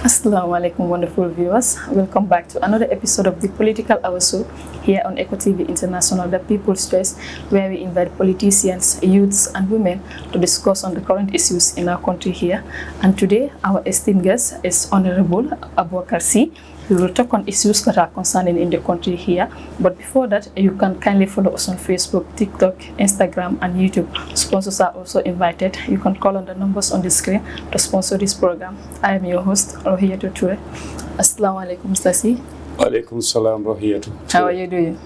Assalamu alaikum, wonderful viewers. Welcome back to another episode of the Political Hour Show here on Eco TV International, the People's Choice, where we invite politicians, youths, and women to discuss on the current issues in our country here. And today, our esteemed guest is Honorable Bokarr. We will talk on issues that are concerning in the country here. But before that, you can kindly follow us on Facebook, TikTok, Instagram, and YouTube. Sponsors are also invited. You can call on the numbers on the screen to sponsor this program. I am your host, Rohiyatu Ture. Assalamu alaikum, Mr. C. Alaikum salam, Rohiyatu. How are you doing?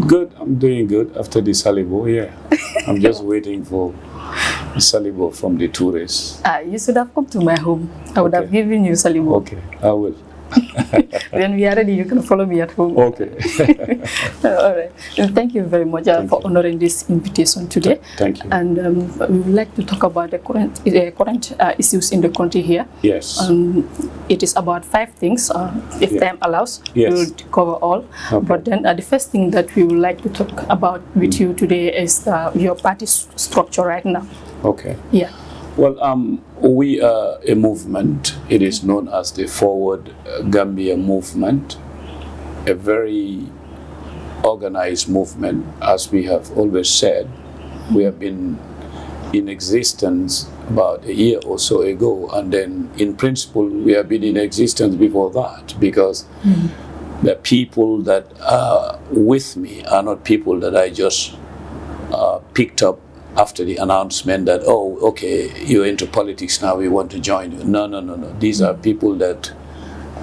Good. I'm doing good after the Salibo. Yeah, I'm just waiting for the Salibo from the tourists. You should have come to my home. I would have given you Salibo. Okay, I will. When we are ready, you can follow me at home. Okay. All right. And thank you very much for honoring this invitation today. Thank you. And we would like to talk about the current issues in the country here. Yes. It is about 5 things. If time allows, yes, we will cover all. Okay. But then the first thing that we would like to talk about with you today is your party structure right now. Okay. Yeah. Well, we are a movement. It is known as the Forward Gambia Movement, a very organized movement. As we have always said, we have been in existence about a year or so ago, and then in principle we have been in existence before that, because the people that are with me are not people that I just picked up after the announcement that, oh, okay, you're into politics now, we want to join you. No. These are people that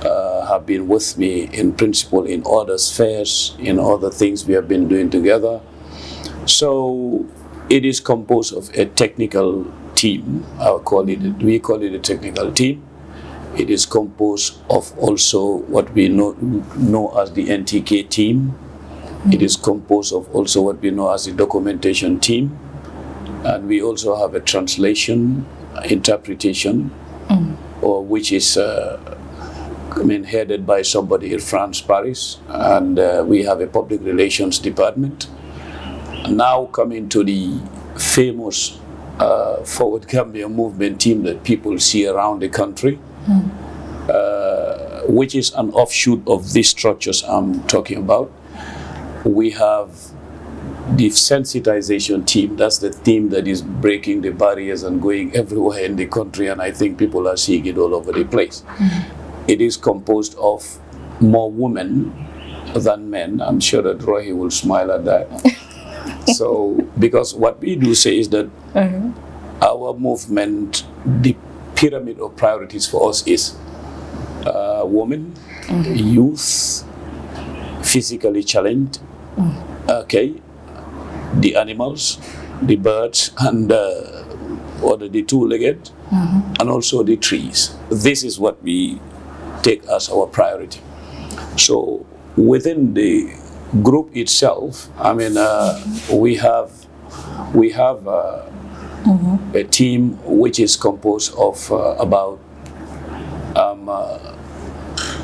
have been with me in principle in other spheres, in other things we have been doing together. So it is composed of a technical team. We call it a technical team. It is composed of also what we know as the NTK team. It is composed of also what we know as the documentation team. And we also have a translation, interpretation, which is headed by somebody in France, Paris. And we have a public relations department. Now coming to the famous Forward Gambia Movement team that people see around the country, which is an offshoot of these structures I'm talking about. We have the sensitization team. That's the team that is breaking the barriers and going everywhere in the country, and I think people are seeing it all over the place. It is composed of more women than men. I'm sure that Rohi will smile at that. So, because what we do say is that our movement, the pyramid of priorities for us is women, youth, physically challenged, the animals, the birds, and the two-legged, and also the trees. This is what we take as our priority. So within the group itself, we have a team which is composed of about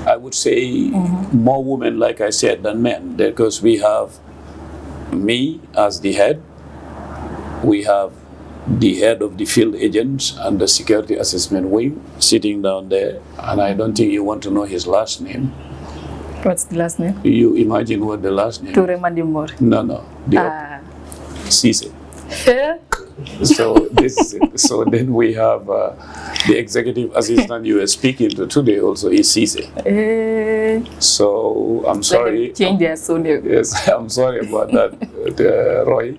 I would say more women, like I said, than men, because we have me as the head. We have the head of the field agents and the security assessment wing sitting down there, and I don't think you want to know his last name. What's the last name? You imagine what the last name Ture Mandimor. No. Cisse. So this is it. So then we have the executive assistant you were speaking to today also is Cisse. So I'm sorry. Change their name. Yes, I'm sorry about that, Roy.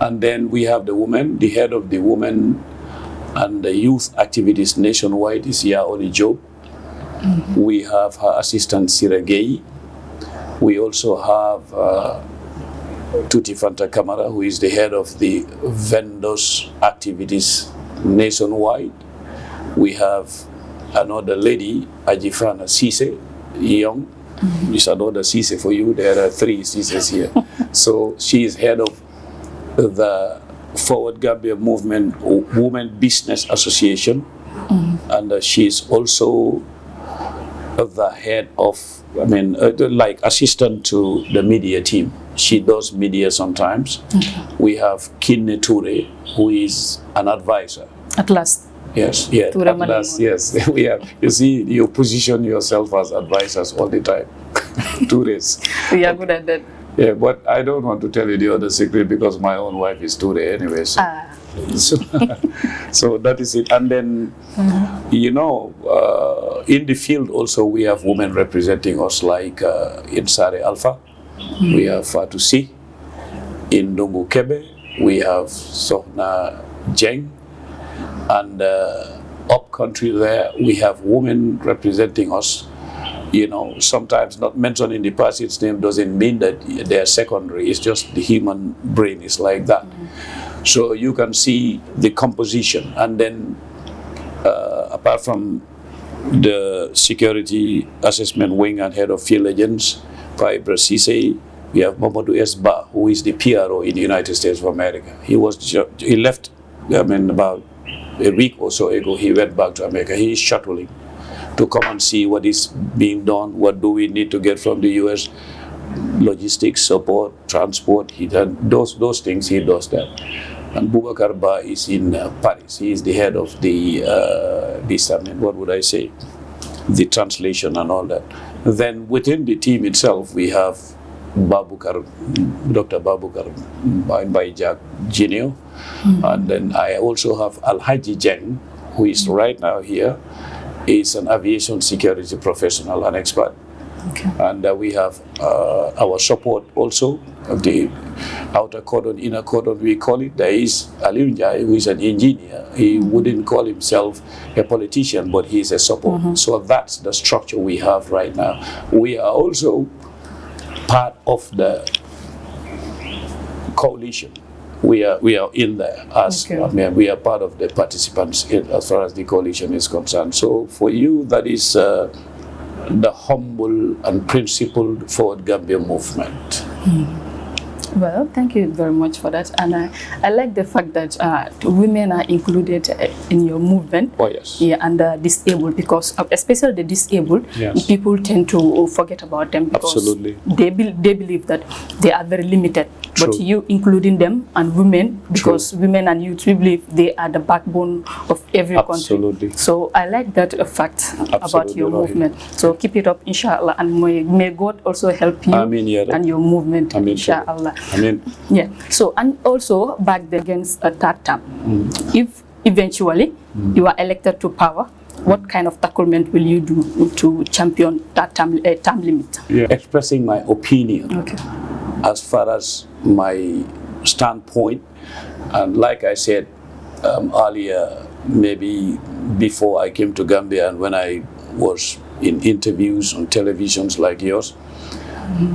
And then we have the woman, the head of the women and the youth activities nationwide is Yaoli Job. We have her assistant Siragei. We also have Tuti Fanta Kamara, who is the head of the vendors activities nationwide. We have another lady, Ajifana Cisse, young. It's another Cisse for you. There are 3 Cisses here. So she is head of the Forward Gambia Movement Women Business Association, and she is also the head of, like assistant to the media team. She does media sometimes. We have Kinne Ture, who is an advisor. At last. Yes, yeah, at last, yes. We have, you see, you position yourself as advisors all the time. Tourists. We are good at that. Yeah, but I don't want to tell you the other secret because my own wife is Ture anyway. So, so that is it. And then, you know, in the field also we have women representing us, like in Sare Alpha, we have Fatou Si. In Dongo Kebe, we have Sohna Jeng. And up country there, we have women representing us. You know, sometimes not mentioned in the person's name doesn't mean that they're secondary. It's just the human brain is like that. So you can see the composition. And then, apart from the security assessment wing and head of field agents, Paibra Sise, we have Mamadou Esba, who is the PRO in the United States of America. He left, I mean, about a week or so ago. He went back to America. He is shuttling to come and see what is being done, what do we need to get from the U.S., logistics, support, transport. He done those things, he does that. And Bokarr Ba is in Paris. He is the head of the, what would I say, the translation and all that. Then within the team itself, we have Babukar, Dr. Babukar Baijak Jr. And then I also have Alhaji Jeng, who is right now here. He's an aviation security professional and expert. Okay. And we have our support also of the outer cordon, inner cordon, we call it. There is Aliu Njai, who is an engineer. He wouldn't call himself a politician, but he's a support. So that's the structure we have right now. We are also part of the coalition. We are in there as I mean, we are part of the participants as far as the coalition is concerned. So for you, that is the humble and principled Forward Gambia movement. Well, thank you very much for that. And I like the fact that women are included in your movement. Oh, yes. Yeah, and the disabled, because especially the disabled, people tend to forget about them because they believe that they are very limited. True. But you including them and women, because women and youth, we believe they are the backbone of every country. So I like that fact about your movement. So keep it up, inshallah, and may God also help you and your movement, inshallah. Amen. Yeah. So, and also back against a third term. If eventually you are elected to power, what kind of tacklement will you do to champion that term limit? Expressing my opinion as far as my standpoint, and like I said earlier, maybe before I came to Gambia and when I was in interviews on televisions like yours,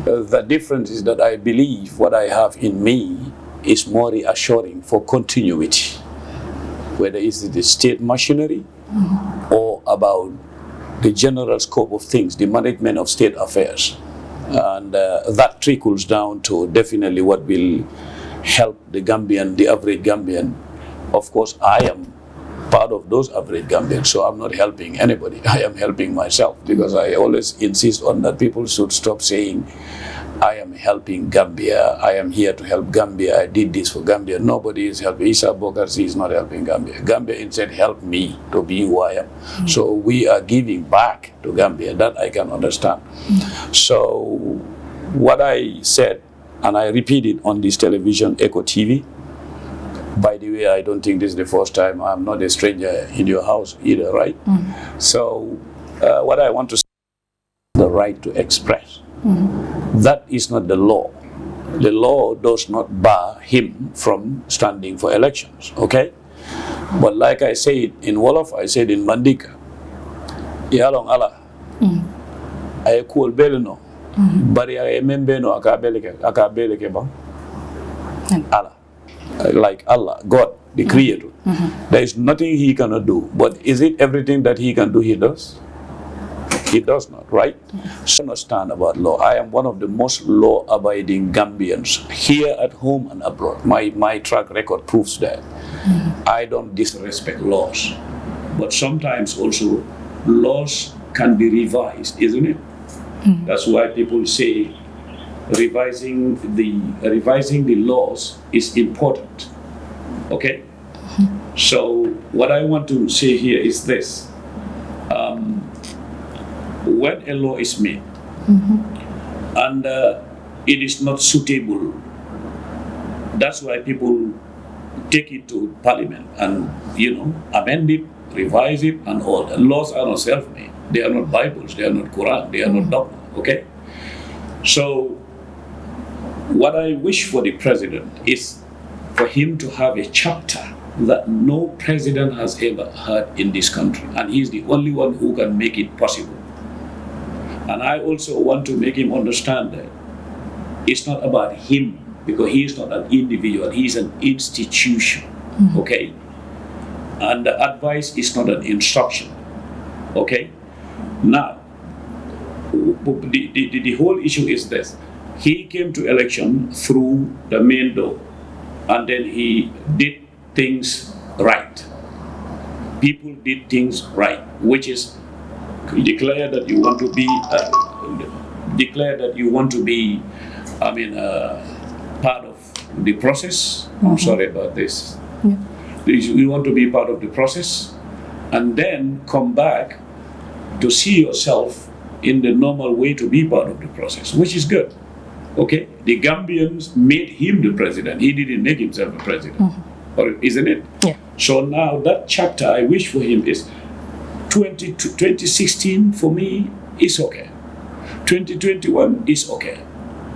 the difference is that I believe what I have in me is more reassuring for continuity, whether it's the state machinery or about the general scope of things, the management of state affairs. And that trickles down to definitely what will help the Gambian, the average Gambian. Of course, I am part of those average Gambians, so I'm not helping anybody. I am helping myself, because I always insist on that people should stop saying, I am helping Gambia, I am here to help Gambia, I did this for Gambia. Nobody is helping. Bokarr is not helping Gambia. Gambia instead helped me to be who I am. So we are giving back to Gambia. That I can understand. So what I said, and I repeated on this television, Eco TV, by the way, I don't think this is the first time. I'm not a stranger in your house either, right? So what I want to say is the right to express. That is not the law. The law does not bar him from standing for elections, okay? But like I said in Wolof, I said in Mandika, Yalong Allah, I cool beleno, bari I membeno akabeleke ba, Allah. Like Allah, God, the Creator. There is nothing he cannot do. But is it everything that he can do, he does? He does not, right? So I understand about law. I am one of the most law-abiding Gambians here at home and abroad. My track record proves that. I don't disrespect laws. But sometimes also laws can be revised, isn't it? That's why people say revising the laws is important. Okay? So what I want to say here is this. When a law is made and it is not suitable, that's why people take it to parliament and, amend it, revise it, and all. The laws are not self-made. They are not Bibles, they are not Quran, they are not dogma, okay? So what I wish for the president is for him to have a chapter that no president has ever had in this country, and he's the only one who can make it possible. And I also want to make him understand that it's not about him, because he is not an individual, he is an institution, okay? And the advice is not an instruction, okay? Now, the whole issue is this. He came to election through the main door, and then he did things right. People did things right, which is declare that you want to be, part of the process. I'm sorry about this. Yeah. You want to be part of the process, and then come back to see yourself in the normal way to be part of the process, which is good. Okay, the Gambians made him the president. He didn't make himself a president, or isn't it? Yeah. So now that chapter I wish for him is 2016 for me is okay. 2021 is okay.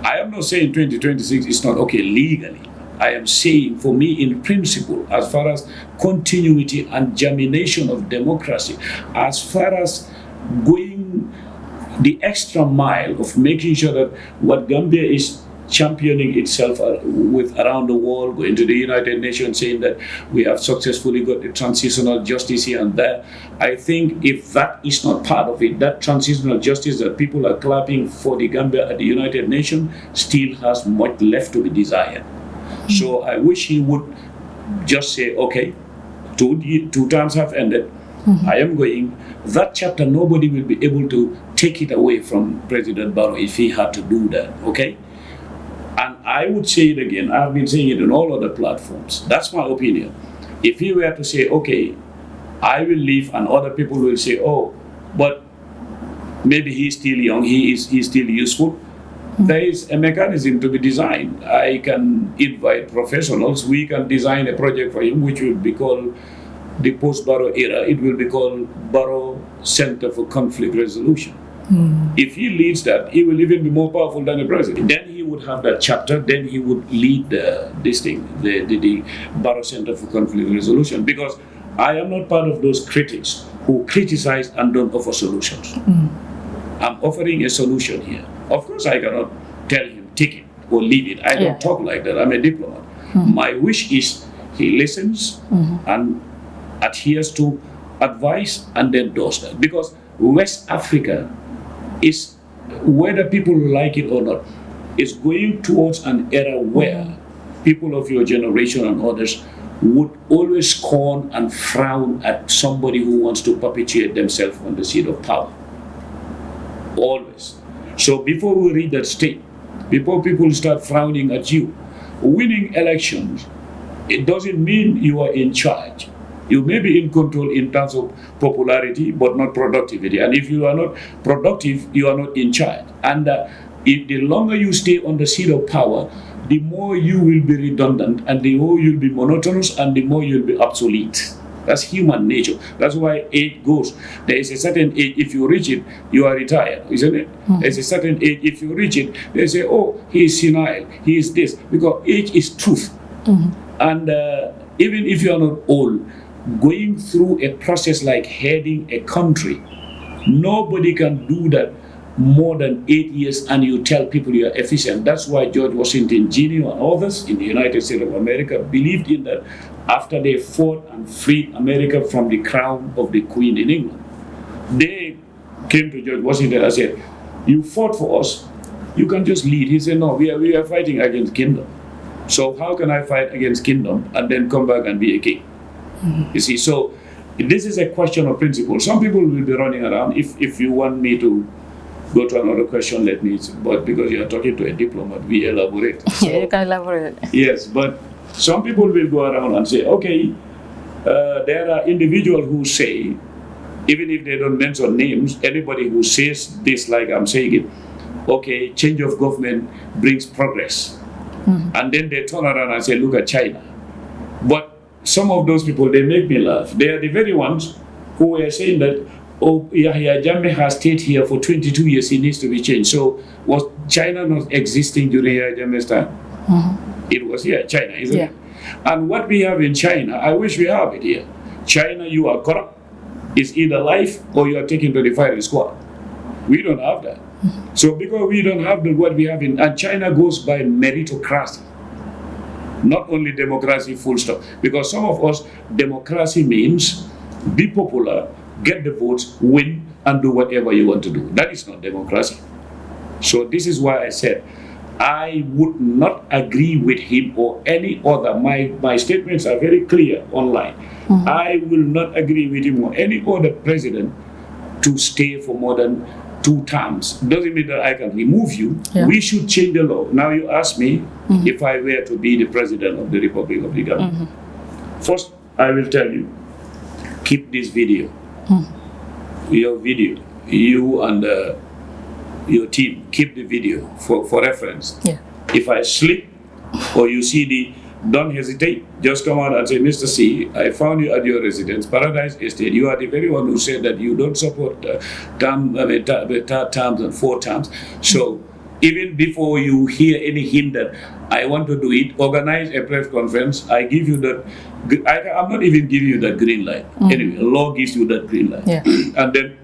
I am not saying 2026 is not okay legally. I am saying for me in principle, as far as continuity and germination of democracy, as far as going the extra mile of making sure that what Gambia is championing itself with around the world, going to the United Nations saying that we have successfully got the transitional justice here and there. I think if that is not part of it, that transitional justice that people are clapping for the Gambia at the United Nations still has much left to be desired. So I wish he would just say, okay, two terms have ended. I am going. That chapter, nobody will be able to take it away from President Barrow if he had to do that, okay? And I would say it again, I've been saying it on all other platforms. That's my opinion. If he were to say, okay, I will leave, and other people will say, oh, but maybe he's still young, he's still useful. There is a mechanism to be designed. I can invite professionals. We can design a project for him, which will be called the post-Barrow era. It will be called Barrow Center for Conflict Resolution. If he leads that, he will even be more powerful than the president. Then he would have that chapter. Then he would lead the Barrow Center for Conflict Resolution. Because I am not part of those critics who criticize and don't offer solutions. I'm offering a solution here. Of course, I cannot tell him take it or leave it. I don't talk like that. I'm a diplomat. My wish is he listens and adheres to advice and then does that. Because West Africa is, whether people like it or not, is going towards an era where people of your generation and others would always scorn and frown at somebody who wants to perpetuate themselves on the seat of power. Always. So before we reach that state, before people start frowning at you, winning elections, it doesn't mean you are in charge. You may be in control in terms of popularity, but not productivity. And if you are not productive, you are not in charge. And if the longer you stay on the seat of power, the more you will be redundant, and the more you'll be monotonous, and the more you'll be obsolete. That's human nature. That's why age goes. There is a certain age, if you reach it, you are retired, isn't it? There's a certain age, if you reach it, they say, oh, he is senile, he is this, because age is truth. And even if you are not old, going through a process like heading a country, nobody can do that more than 8 years and you tell people you are efficient. That's why George Washington Jr. and others in the United States of America believed in that after they fought and freed America from the crown of the Queen in England. They came to George Washington and said, you fought for us, you can just lead. He said, no, we are fighting against kingdom. So how can I fight against kingdom and then come back and be a king? You see, so this is a question of principle. Some people will be running around. If you want me to go to another question, let me, but because you are talking to a diplomat, we elaborate. So, yeah, you can elaborate. Yes, but some people will go around and say, okay, There are individuals who say, even if they don't mention names, anybody who says this like I'm saying it, okay, change of government brings progress. And then they turn around and say, look at China. But some of those people, they make me laugh. They are the very ones who were saying that, oh, Yahya Jammeh has stayed here for 22 years, he needs to be changed. So was China not existing during Yahya Jammeh's time? It was here, China, isn't it? And what we have in China, I wish we have it here. China, you are corrupt. It's either life or you are taken to the firing squad. We don't have that. So because we don't have what we have in, and China goes by meritocracy, not only democracy, full stop. Because some of us, democracy means be popular, get the votes, win, and do whatever you want to do. That is not democracy. So this is why I said, I would not agree with him or any other. My statements are very clear online. I will not agree with him or any other president to stay for more than 2 terms. Doesn't mean that I can remove you. We should change the law. Now you ask me if I were to be the president of the Republic of the Gambia. First, I will tell you, keep this video. Your video, you and your team, keep the video for reference. If I slip or you see the, don't hesitate, just come out and say, Mr. C, I found you at your residence, Paradise Estate. You are the very one who said that you don't support terms and 4 terms. So even before you hear any hint that I want to do it, organize a press conference. I give you that. I'm not even giving you that green light. Anyway, law gives you that green light. And then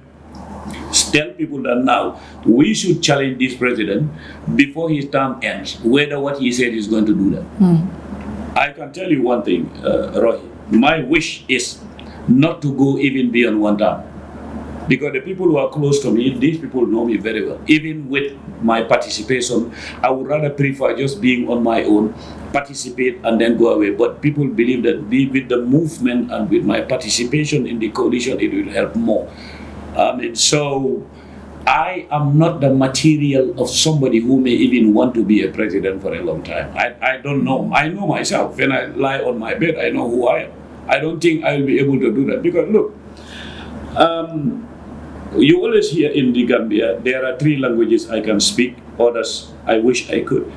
tell people that now we should challenge this president before his term ends, whether what he said is going to do that. I can tell you one thing, Rohi. My wish is not to go even beyond 1 term. Because the people who are close to me, these people know me very well. Even with my participation, I would rather prefer just being on my own, participate and then go away. But people believe that with the movement and with my participation in the coalition, it will help more. So I am not the material of somebody who may even want to be a president for a long time. I don't know. I know myself. When I lie on my bed, I know who I am. I don't think I will be able to do that. Because look, you always hear in the Gambia, there are 3 languages I can speak, others I wish I could.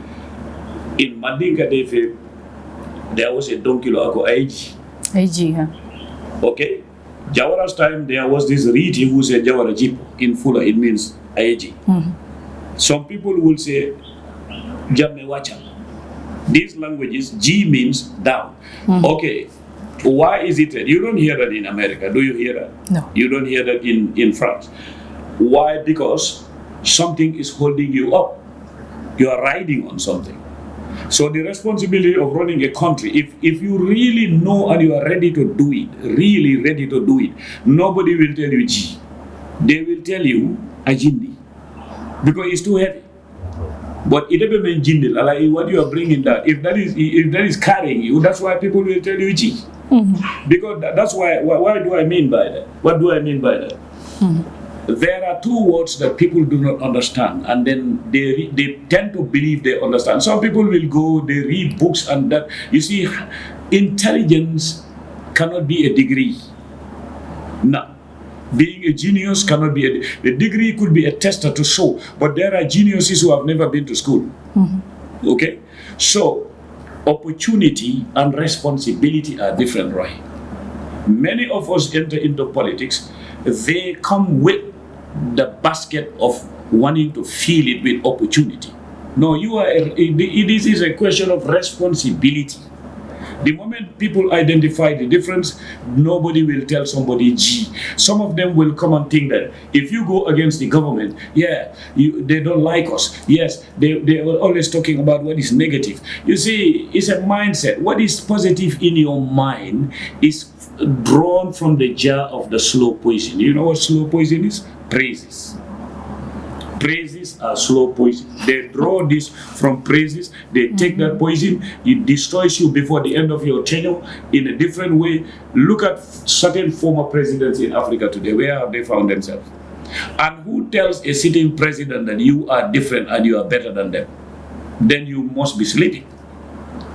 In Mandinka Defe, there was a donkilo ako Aiji. Okay? Jawara's time, there was this Riti who said Jawara Jipo. In Fula, it means Aiji. Some people will say Jamme Wacha. These languages, G means down. Okay, why is it that you don't hear that in America? Do you hear that? No. You don't hear that in France. Why? Because something is holding you up. You are riding on something. So the responsibility of running a country, if you really know and you are ready to do it, really ready to do it, nobody will tell you G. They will tell you Ajindi. Because it's too heavy. But it doesn't mean Jindil, like what you are bringing that. If that is carrying you, that's why people will tell you G. Because that's why do I mean by that? What do I mean by that? There are 2 words that people do not understand, and then they tend to believe they understand. Some people will go, they read books, and that, you see, intelligence cannot be a degree. No. Being a genius cannot be a degree could be a tester to show, but there are geniuses who have never been to school. Okay? So, opportunity and responsibility are different, right? Many of us enter into politics, they come with the basket of wanting to fill it with opportunity. No, this is a question of responsibility. The moment people identify the difference, nobody will tell somebody G. Some of them will come and think that if you go against the government, they don't like us. Yes, they are always talking about what is negative. You see, it's a mindset. What is positive in your mind is drawn from the jar of the slow poison. You know what slow poison is? Praises. Praises are slow poison. They draw this from praises. They take that poison. It destroys you before the end of your tenure in a different way. Look at certain former presidents in Africa today. Where have they found themselves? And who tells a sitting president that you are different and you are better than them? Then you must be sleeping.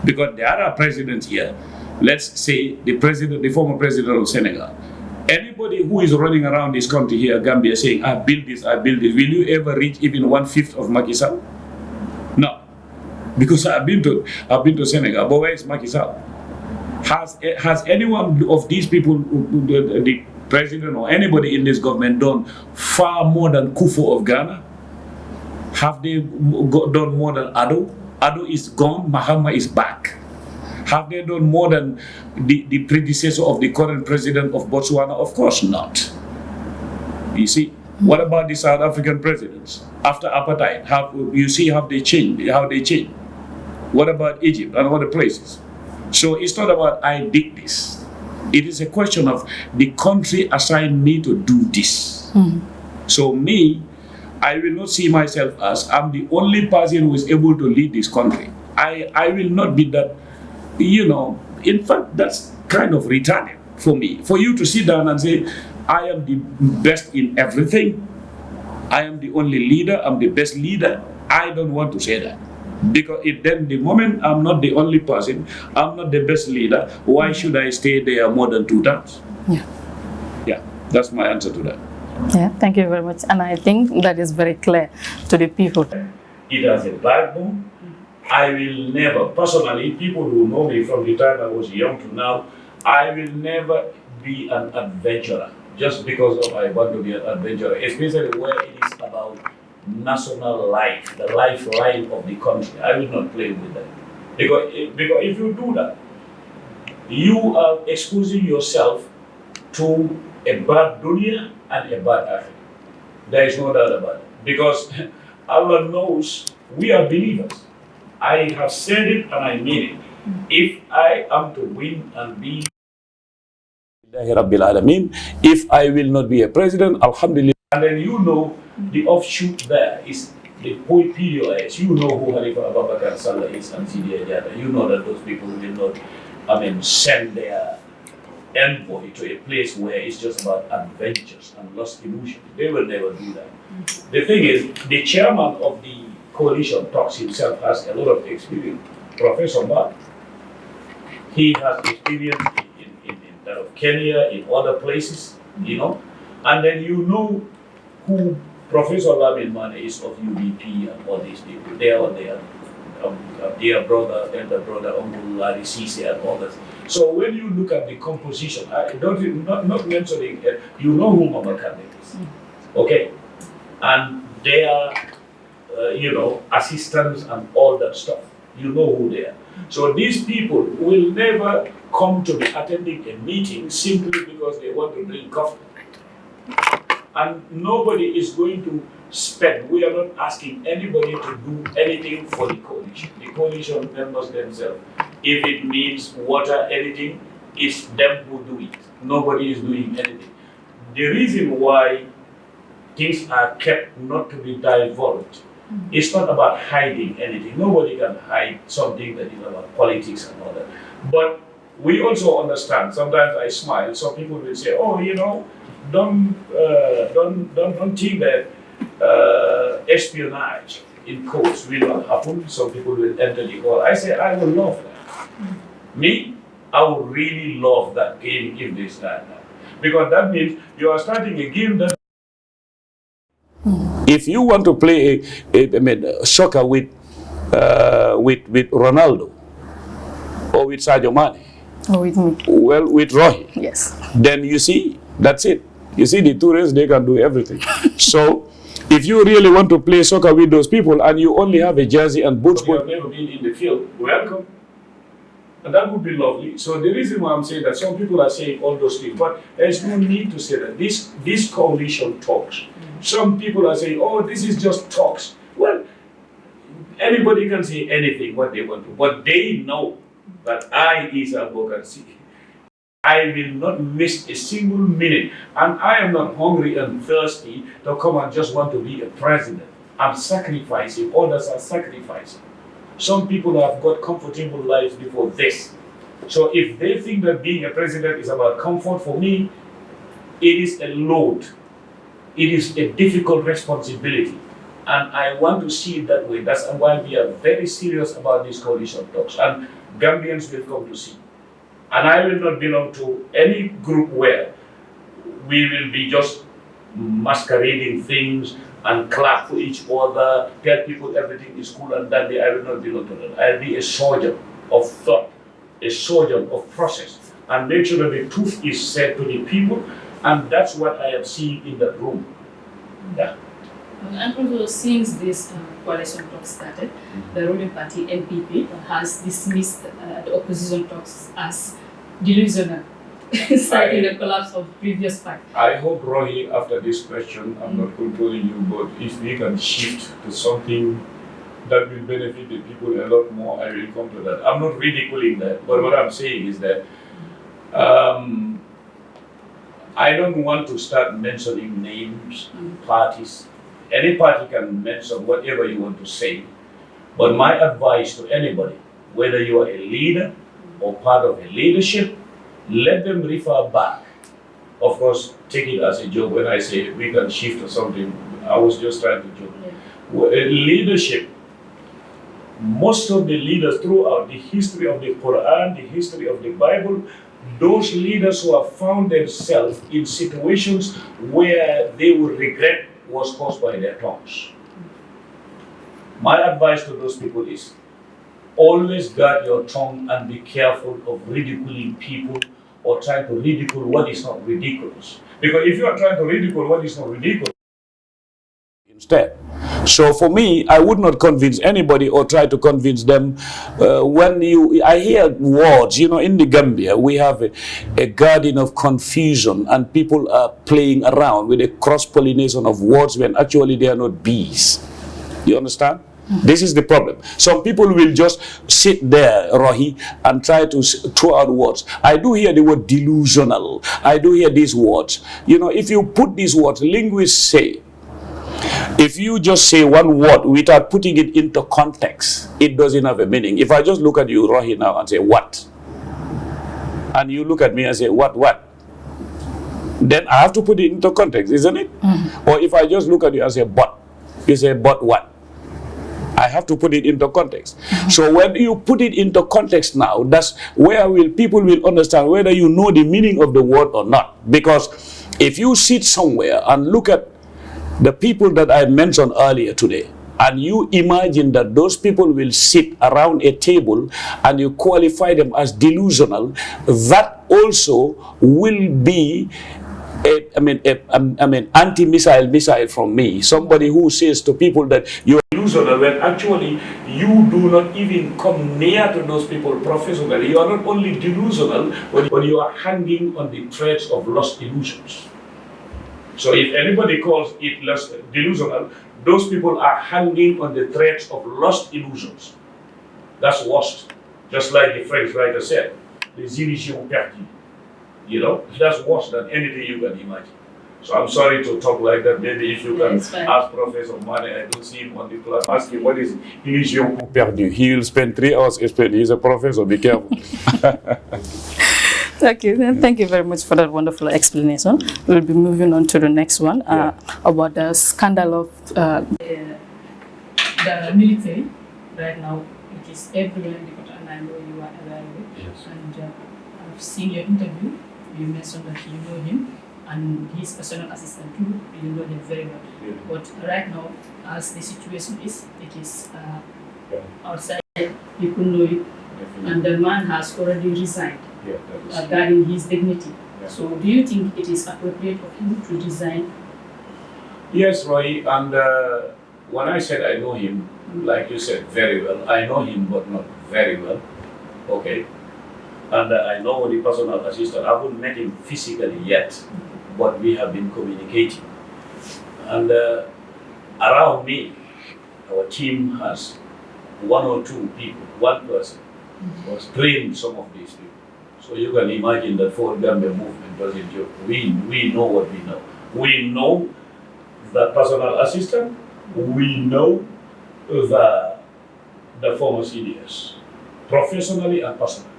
Because there are presidents here. let's say the former president of Senegal. Anybody who is running around this country here, Gambia, saying, I built this, will you ever reach even 1/5 of Macky Sall? No. Because I've been to Senegal, but where is Macky Sall? Has anyone of these people, the president or anybody in this government, done far more than Kufuor of Ghana? Have they done more than Addo? Addo is gone, Mahama is back. Have they done more than the predecessor of the current president of Botswana? Of course not. You see, what about the South African presidents after apartheid? Have they changed? What about Egypt and other places? So it's not about I did this. It is a question of the country assigned me to do this. So me, I will not see myself as I'm the only person who is able to lead this country. I will not be that, in fact, that's kind of retarded for me. For you to sit down and say, I am the best in everything, I am the only leader, I'm the best leader, I don't want to say that. Because then the moment I'm not the only person, I'm not the best leader, why should I stay there more than 2 times? Yeah, that's my answer to that. Yeah, thank you very much. And I think that is very clear to the people. It has a backbone. I will never, personally, people who know me from the time I was young to now, I will never be an adventurer just because I want to be an adventurer, especially where it is about national life, the lifeline of the country. I will not play with that. Because if you do that, you are exposing yourself to a bad dunya and a bad akhirah. There is no doubt about it. Because Allah knows we are believers. I have said it and I mean it. If I am to win and be if I will not be a president, alhamdulillah. And then the offshoot there is the POS. You know who Halifa Bokarr Sallah is and Sidi Ajada. You know that those people will not, send their envoy to a place where it's just about adventures and lost illusions. They will never do that. The thing is, the chairman of the coalition talks himself has a lot of experience. Professor Bokarr, he has experience in that of Kenya, in other places, and then who Professor Lamin Mane is of UDP and all these people. They are there. Dear brother, elder brother, Uncle Larry Sisi and all that. So when you look at the composition, not mentioning, you know who Mama Kande is, okay? And they are, assistants and all that stuff. You know who they are. So these people will never come to be attending a meeting simply because they want to bring coffee. And nobody is going to spend. We are not asking anybody to do anything for the coalition. The coalition members themselves. If it means water, anything, it's them who do it. Nobody is doing anything. The reason why things are kept not to be divulged, it's not about hiding anything. Nobody can hide something that is about politics and all that. But we also understand, sometimes I smile, some people will say, don't think that espionage in courts will not happen. Some people will enter the court. I say, I will love that. Me, I would really love that game if they start that. Because that means you are starting a game that if you want to play soccer with Ronaldo or with Sadio Mane or with me, well, with Rohi, yes, then you see, that's it. You see, the tourists, they can do everything. So if you really want to play soccer with those people and you only have a jersey and boots, you have never been in the field, welcome. And that would be lovely. So the reason why I'm saying that, some people are saying all those things, but there's no need to say that. This coalition talks. Some people are saying, oh, this is just talks. Well, anybody can say anything what they want to, but they know that I, Essa Bokarr, I will not miss a single minute. And I am not hungry and thirsty to come and just want to be a president. I'm sacrificing, others are sacrificing. Some people have got comfortable lives before this. So if they think that being a president is about comfort, for me, it is a load. It is a difficult responsibility. And I want to see it that way. That's why we are very serious about these coalition talks. And Gambians will come to see. And I will not belong to any group where we will be just masquerading things and clap for each other, tell people everything is cool and dandy. I will not belong to that. I'll be a soldier of thought, a soldier of process, and make sure that the truth is said to the people, and that's what I have seen in that room. Yeah. And also, since this coalition talks started, the ruling party NPP has dismissed the opposition talks as delusional, citing the collapse of previous pact. I hope, Rohi, after this question, I'm not controlling you, but if we can shift to something that will benefit the people a lot more, I will come to that. I'm not ridiculing that, but what I'm saying is that I don't want to start mentioning names, parties. Any party can mention whatever you want to say, but my advice to anybody, whether you are a leader or part of a leadership, let them refer back. Of course, take it as a joke when I say we can shift or something. I was just trying to joke. Yeah. Leadership, most of the leaders throughout the history of the Quran, the history of the Bible, those leaders who have found themselves in situations where they would regret was caused by their tongues. My advice to those people is always guard your tongue and be careful of ridiculing people or trying to ridicule what is not ridiculous. Because if you are trying to ridicule what is not ridiculous, instead. So for me, I would not convince anybody or try to convince them. I hear words, in the Gambia, we have a garden of confusion and people are playing around with a cross-pollination of words when actually they are not bees. You understand? This is the problem. Some people will just sit there, Rohi, and try to throw out words. I do hear the word delusional. I do hear these words. If you put these words, linguists say, if you just say one word without putting it into context, it doesn't have a meaning. If I just look at you, Rohi, now and say, what? And you look at me and say, what? Then I have to put it into context, isn't it? Or if I just look at you and say, but, you say, but what? I have to put it into context. So when you put it into context now, that's where people will understand whether you know the meaning of the word or not. Because if you sit somewhere and look at the people that I mentioned earlier today, and you imagine that those people will sit around a table and you qualify them as delusional, that also will be anti-missile from me. Somebody who says to people that you are delusional when actually you do not even come near to those people professionally. You are not only delusional, but you are hanging on the threads of lost illusions. So if anybody calls it delusional, those people are hanging on the threads of lost illusions. That's worst. Just like the French writer said, les illusions perdues. That's worse than anything you can imagine. So I'm sorry to talk like that. Maybe if you can ask Professor Mane, I don't see him on the class, ask him what is illusion perdu. He will spend 3 hours explaining. He's a professor, be careful. Thank you. Thank you very much for that wonderful explanation. We'll be moving on to the next one about the scandal of the military right now, which is everywhere in the country, and I know you are aware of it. Yes. And I've seen your interview. You mentioned that you know him and his personal assistant too. You know him very well. Yeah. But right now, as the situation is, it is outside. You couldn't know it, and the man has already resigned. Regarding his dignity. Yeah. So do you think it is appropriate of him to resign? Yes, Roy, and when I said I know him, like you said, very well, I know him but not very well, okay? And I know the personal assistant. I haven't met him physically yet, but we have been communicating. And around me, our team has 1 or 2 people, 1 person was trained some of these people. So you can imagine that for Gambia movement doesn't joke. We know what we know. We know the personal assistant. We know the former CDS, professionally and personally.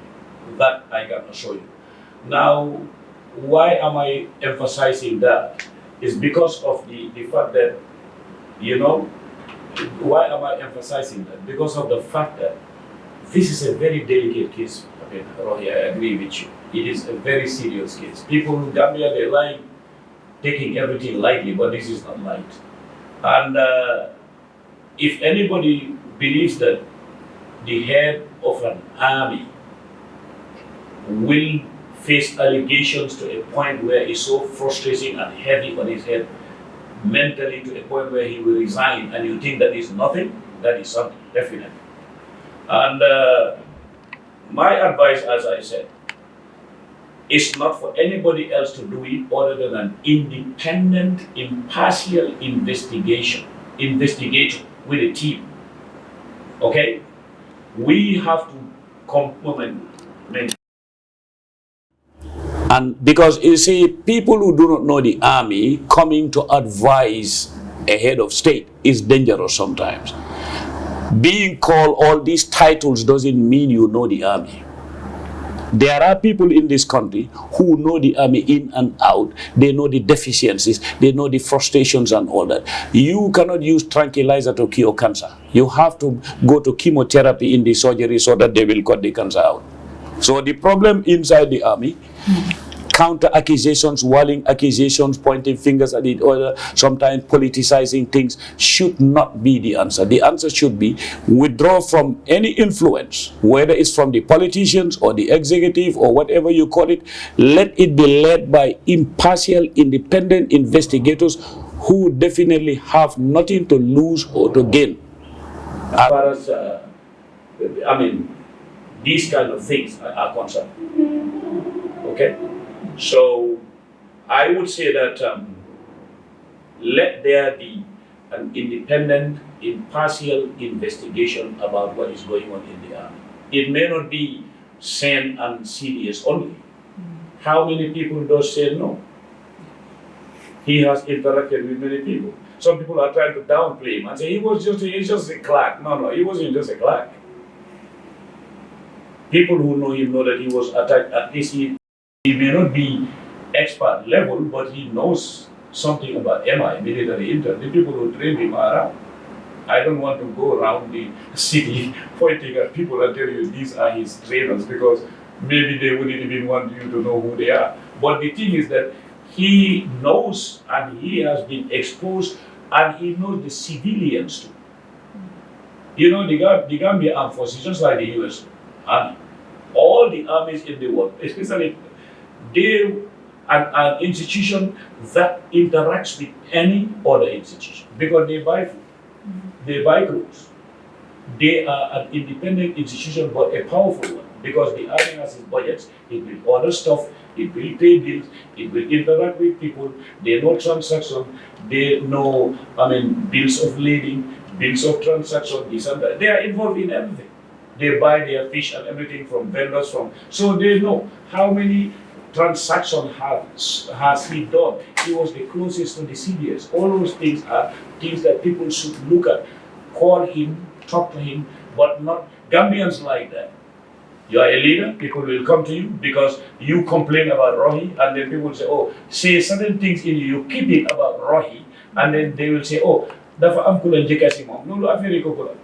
That I can assure you. Now, why am I emphasizing that? It's because of the fact that, why am I emphasizing that? Because of the fact that This is a very delicate case. I mean, Rohi, I agree with you. It is a very serious case. People in Gambia, they like taking everything lightly, but this is not light. And if anybody believes that the head of an army will face allegations to a point where it's so frustrating and heavy on his head, mentally to a point where he will resign, and you think that is nothing, that is something, definitely. And my advice, as I said, is not for anybody else to do it other than an independent, impartial investigator with a team. Okay? We have to complement. And because you see, people who do not know the army coming to advise a head of state is dangerous sometimes. Being called all these titles doesn't mean you know the army. There are people in this country who know the army in and out. They know the deficiencies, they know the frustrations and all that. You cannot use tranquilizer to cure cancer. You have to go to chemotherapy in the surgery so that they will cut the cancer out. So the problem inside the army, counter accusations, walling accusations, pointing fingers at the other, sometimes politicizing things, should not be the answer. The answer should be withdraw from any influence, whether it's from the politicians or the executive or whatever you call it. Let it be led by impartial, independent investigators who definitely have nothing to lose or to gain. As far as, I mean, these kind of things are concerned. Okay? So I would say that let there be an independent, impartial investigation about what is going on in the army. It may not be SEN and CDS only. How many people does say no? He has interacted with many people. Some people are trying to downplay him and say he's just a clerk. No, he wasn't just a clerk. People who know him know that he was attacked. At least he may not be expert level, but he knows something about MI, military intern. The people who train him are around. I don't want to go around the city pointing at people and tell you these are his trainers, because maybe they wouldn't even want you to know who they are. But the thing is that he knows, and he has been exposed, and he knows the civilians too. You know, the Gambia Armed Forces, just like the US Army, all the armies in the world, especially they an institution that interacts with any other institution, because they buy food, they buy clothes. They are an independent institution, but a powerful one, because the army has its budgets, it will order stuff, it will pay bills, it will interact with people, they know transaction, they know, bills of lading, bills of transaction, this and that. They are involved in everything. They buy their fish and everything from vendors, so they know how many transactions has he done. He was the closest to the CDS. All those things are things that people should look at, call him, talk to him, but not Gambians like that. You are a leader, people will come to you because you complain about Rohi, and then people will say, oh, say certain things in you keep it about Rohi, and then they will say, oh, dafa am kula njekasi mom. No, affaire ko kula.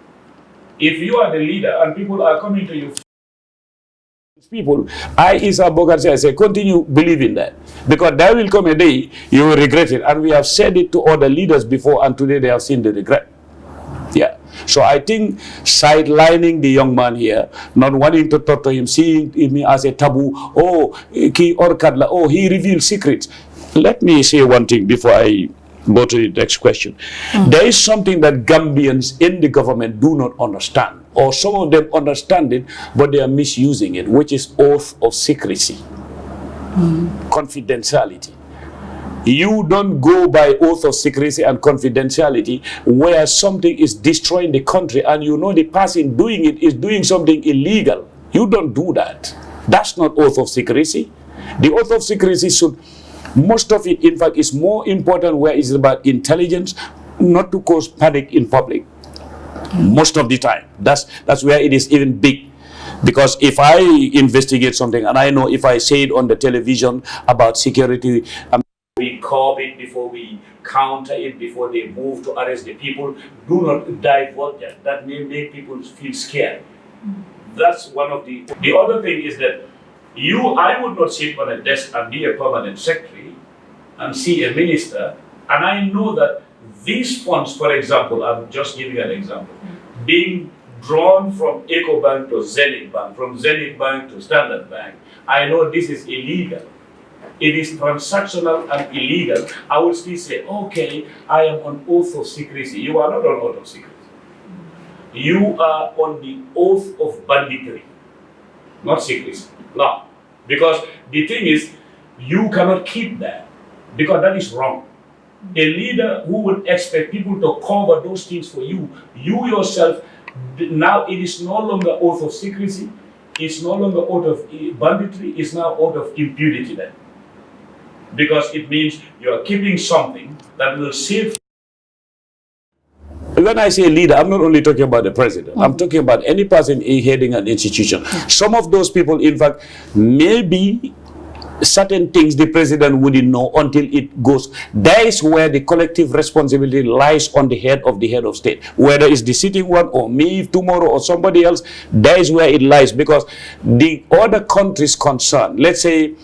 If you are the leader and people are coming to you, people, Essa Bokarr, I say, continue believing that, because there will come a day you will regret it, and we have said it to other leaders before, and today they have seen the regret. Yeah. So I think sidelining the young man here, not wanting to talk to him, seeing him as a taboo, he reveals secrets. Let me say one thing before I go to the next question. There is something that Gambians in the government do not understand, or some of them understand it, but they are misusing it, which is oath of secrecy, confidentiality. You don't go by oath of secrecy and confidentiality where something is destroying the country and you know the person doing it is doing something illegal. You don't do that. That's not oath of secrecy. The oath of secrecy should, most of it, in fact, is more important where it's about intelligence, not to cause panic in public. Most of the time. That's where it is even big. Because if I investigate something and I know if I say it on the television about security, we curb it before we counter it, before they move to arrest the people. Do not divert that. That may make people feel scared. That's one of the other thing is that I would not sit on a desk and be a permanent secretary and see a minister, and I know that these funds, for example, I'm just giving an example, being drawn from Eco Bank to Zenith Bank, from Zenith Bank to Standard Bank, I know this is illegal. It is transactional and illegal. I will still say, okay, I am on oath of secrecy. You are not on oath of secrecy. You are on the oath of banditry, not secrecy. No. Because the thing is, you cannot keep that, because that is wrong. A leader who would expect people to cover those things for you, you yourself, now it is no longer oath of secrecy, it's no longer oath of banditry, it's now oath of impunity then. Because it means you are keeping something that will save. When I say leader, I'm not only talking about the president. I'm talking about any person heading an institution. Some of those people, in fact, maybe certain things the president wouldn't know until it goes. That is where the collective responsibility lies on the head of state. Whether it's the sitting one or me tomorrow or somebody else, that is where it lies. Because the other countries concerned, let's say,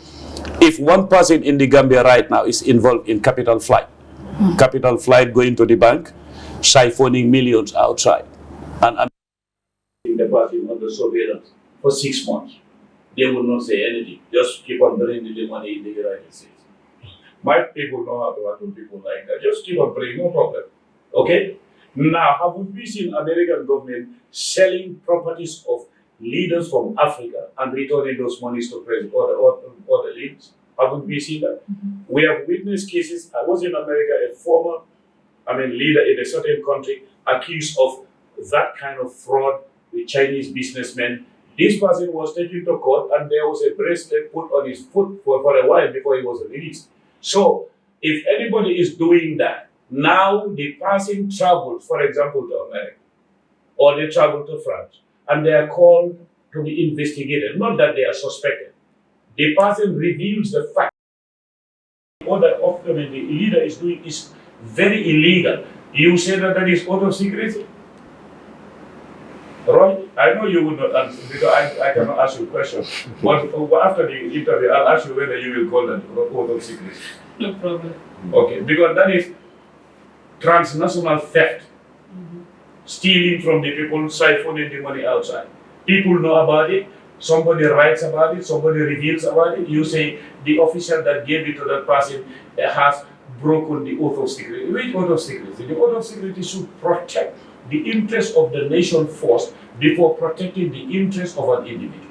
if one person in the Gambia right now is involved in capital flight going to the bank, siphoning millions outside, and the person under surveillance for 6 months, they will not say anything. Just keep on bringing the money in the United States. My people know how to handle people like that. Just keep on bringing, no problem. Okay? Now, have we seen American government selling properties of leaders from Africa and returning those monies to president or the leaders? Haven't we seen that? We have witnessed cases. I was in America, a former leader in a certain country accused of that kind of fraud with Chinese businessmen. This person was taken to court and there was a bracelet put on his foot for a while before he was released. So if anybody is doing that, now the person travels, for example, to America, or they travel to France, and they are called to be investigated, not that they are suspected. The person reveals the fact. What the leader is doing is very illegal. You say that is out of secrecy? Right? I know you would not answer, because I cannot ask you a question. But after the interview, I'll ask you whether you will call that out of secrecy. No problem. Okay, because that is transnational theft. Stealing from the people, siphoning the money outside. People know about it, somebody writes about it, somebody reveals about it. You say the official that gave it to that person has broken the oath of secrecy. Which oath of secrecy? The oath of secrecy should protect the interest of the nation first before protecting the interest of an individual.